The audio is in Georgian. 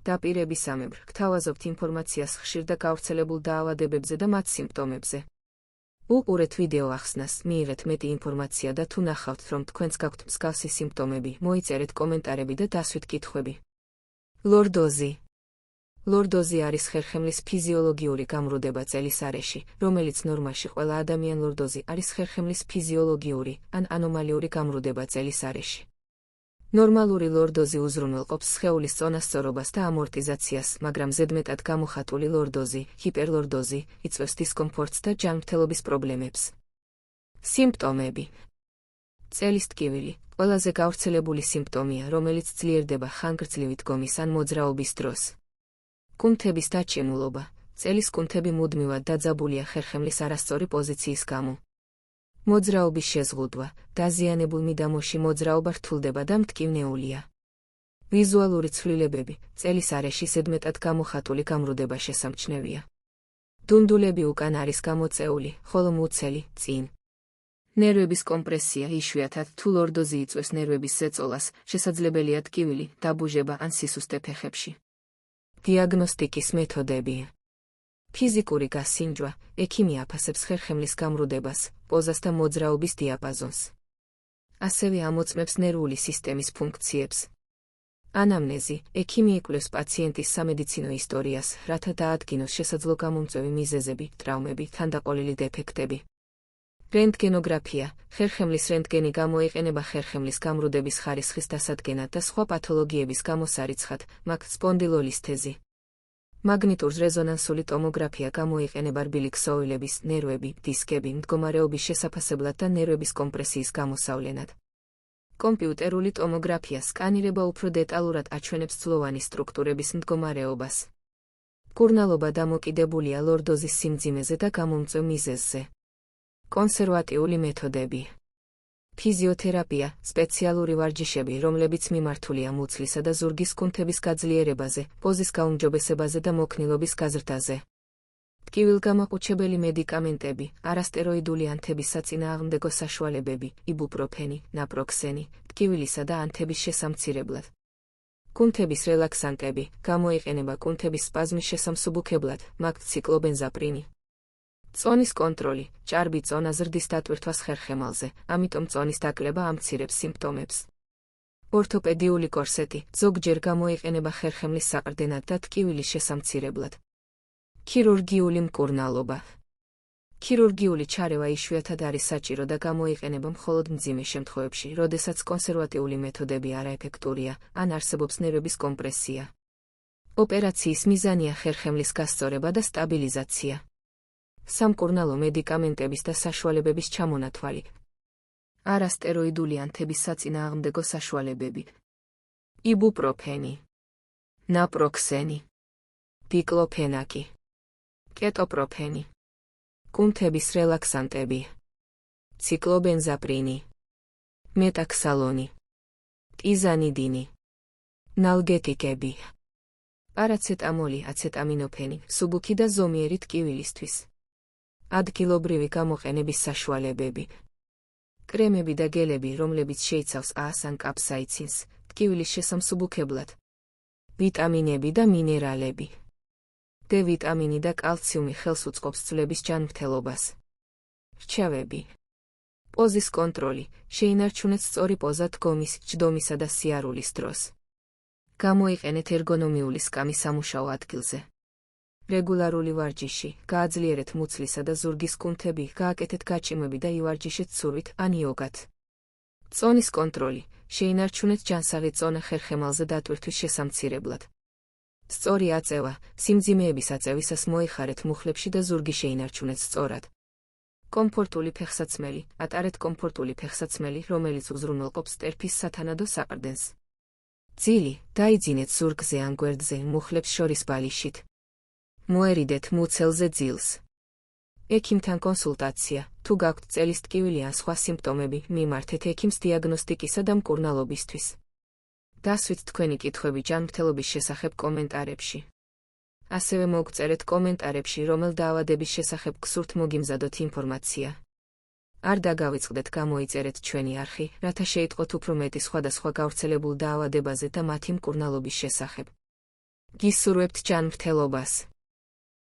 დაპირებისამებრ, გთავაზობთ ინფორმაციას ხშირ და გავრცელებულ დაავადებებზე და მათ სიმპტომებზე. უყურეთ ვიდეო ახსნას, მიიღეთ მეტი ინფორმაცია და თუ ნახავთ, რომ თქვენს გაქვთ მსგავსი სიმპტომები, მოიწერეთ კომენტარები და დასვით კითხვები. ლორდოზი. ლორდოზი არის ხერხემლის ფიზიოლოგიური გამრუდება წელის არეში, რომელიც ნორმაში ყველა ადამიან ლორდოზი არის ხერხემლის ფიზიოლოგიური ან ანომალიური გამრუდება წელის არეში. ნორმალური ლორდოზი უზრუნველყოფს სხეულის წონასწორობას და ამორტიზაციას, მაგრამ ზედმეტად გამოხატული ლორდოზი, ჰიპერლორდოზი, იწვევს დისკომფორტს და ჯანმრთელობის პრობლემებს. სიმპტომები. წელის ტკივილი, ყველაზე გავრცელებული სიმპტომია, რომელიც ძლიერდება ხანგრძლივი დგომის ან მოძრაობის დროს. კუნთების დაჩემულობა, წელის კუნთები მუდმივად დაძაბულია ხერხემლის არასწორი პოზიციის გამო. მოძრაობის შეზღუდვა, დაზიანებულ მიდამოში მოძრაობა რთულდება და მტკივნეულია. ვიზუალური ცვლილებები, წელის არეში ზედმეტად გამოხატული გამრუდება შესამჩნევია. დუნდულები უკან არის გამოწეული, ხოლო მუცელი წინ. ნერვების კომპრესია, იშვიათად თუ ლორდოზი იწვევს ნერვების ზეწოლას, შესაძლებელია ტკივილი, დაბუჟება ან სისუსტე ფეხებში. დიაგნოსტიკის მეთოდები. ფიზიკური გასინჯვა, ექიმი აფასებს ხერხემლის გამრუდებას, პოზას და მოძრაობის დიაპაზონს. ასევე ამოწმებს ნერვული სისტემის ფუნქციებს. ანამნეზი, ექიმი იკვლევს პაციენტის სამედიცინო ისტორიას, რათა დაადგინოს შესაძლო გამომწვევი მიზეზები, ტრავმები, თანდაყოლილი დეფექტები. რენტგენოგრაფია, ხერხემლის რენტგენი გამოიყენება ხერხემლის გამრუდების ხარისხის დასადგენად და სხვა პათოლოგიების გამოსარიცხად, მაგ სპონდილოლისთეზი. მაგნიტურ-რეზონანსული ტომოგრაფია გამოიყენება რბილი ქსოვილების, ნერვები, დისკები, მდგომარეობის შესაფასებლად და ნერვების კომპრესიის გამოსავლენად. კომპიუტერული ტომოგრაფია სკანირება უფრო დეტალურად აჩვენებს ძვლოვანი სტრუქტურების მდგომარეობას. მკურნალობა დამოკიდებულია ლორდოზის სიმძიმეზე და გამომწვევ მიზეზზე. კონსერვატიული მეთოდები. ფიზიოთერაპია, სპეციალური ვარჯიშები, რომლებიც მიმართულია მუცლისა და ზურგის კუნთების გაძლიერებაზე, პოზის გაუმჯობესებაზე და მოქნილობის გაზრდაზე. ტკივილგამაყუჩებელი მედიკამენტები, არასტეროიდული ანთების საწინააღმდეგო საშუალებები, იბუპროფენი, ნაპროქსენი, ტკივილისა და ანთების შესამცირებლად. კუნთების რელაქსანტები, გამოიყენება კუნთების სპაზმის შესამსუბუქებლად, მაგ ციკლობენზაპრინი. წონის კონტროლი, ჭარბი წონა ზრდის დატვირთვას ხერხემალზე, ამიტომ წონის დაკლება ამცირებს სიმპტომებს. ორთოპედიული კორსეტი, ზოგჯერ გამოიყენება ხერხემლის საყრდენად და ტკივილის შესამცირებლად. ქირურგიული მკურნალობა. ქირურგიული ჩარევა იშვიათად არის საჭირო და გამოიყენება მხოლოდ მძიმე შემთხვევებში, როდესაც კონსერვატიული მეთოდები არაეფექტურია, ან არსებობს ნერვების კომპრესია. ოპერაციის მიზანია ხერხემლის გასწორება და სტაბილიზაცია. სამკურნალო მედიკამენტების და საშუალებების ჩამონათვალი. არასტეროიდული ანთების საწინააღმდეგო საშუალებები. იბუპროფენი, ნაპროქსენი, დიკლოფენაკი, კეტოპროფენი. კუნთების რელაქსანტები. ციკლობენზაპრინი, მეტაქსალონი, ტიზანიდინი. ნალგეტიკები. პარაცეტამოლი, აცეტამინოფენი, სუბუქი და ზომიერი ტკივილისთვის. ადგილობრივი გამოყენების საშუალებები. კრემები და გელები, რომლებიც შეიცავს ას ან კაფსაიცინს, ტკივილის შესამსუბუქებლად. ვიტამინები და მინერალები. D ვიტამინი და კალციუმი ხელს უწყობს ძვლების ჯანმრთელობას. რჩევები. პოზის კონტროლი, შეინარჩუნეთ სწორი პოზა დგომის, ჯდომისა და სიარულის დროს. გამოიყენეთ ერგონომიული სკამი სამუშაო ადგილზე. რეგულარული ვარჯიში, გააძლიერეთ მუცლისა და ზურგის კუნთები, გააკეთეთ გაჭიმები და ივარჯიშეთ ცურვით ან იოგათ. წონის კონტროლი, შეინარჩუნეთ ჯანსაღი წონა ხერხემალზე დატვირთვის შესამცირებლად. სწორი აწევა, სიმძიმეების აწევისას მოიხარეთ მუხლებში და ზურგი შეინარჩუნეთ სწორად. კომფორტული ფეხსაცმელი, ატარეთ კომფორტული ფეხსაცმელი, რომელიც უზრუნველყოფს ტერფის სათანადო საყრდენს. ძილი, დაიძინეთ ზურგზე ან გვერდზე, მუხლებს შორის ბალიშით. მოერიდეთ მუცელზე ძილს. ექიმთან კონსულტაცია, თუ გაქვთ წელის ტკივილი ან სხვა სიმპტომები, მიმართეთ ექიმს დიაგნოსტიკისა და მკურნალობისთვის. დასვით თქვენი კითხვები ჯანმრთელობის შესახებ კომენტარებში. ასევე მოგწერეთ კომენტარებში, რომელ დაავადების შესახებ გსურთ მოგიმზადოთ ინფორმაცია. არ დაგავიწყდეთ გამოიწერეთ ჩვენი არხი, რათა შეიტყოთ უფრო მეტი სხვადასხვა გავრცელებულ დაავადებაზე და მათი მკურნალობის შესახებ. გისურვებთ ჯანმრთელობას.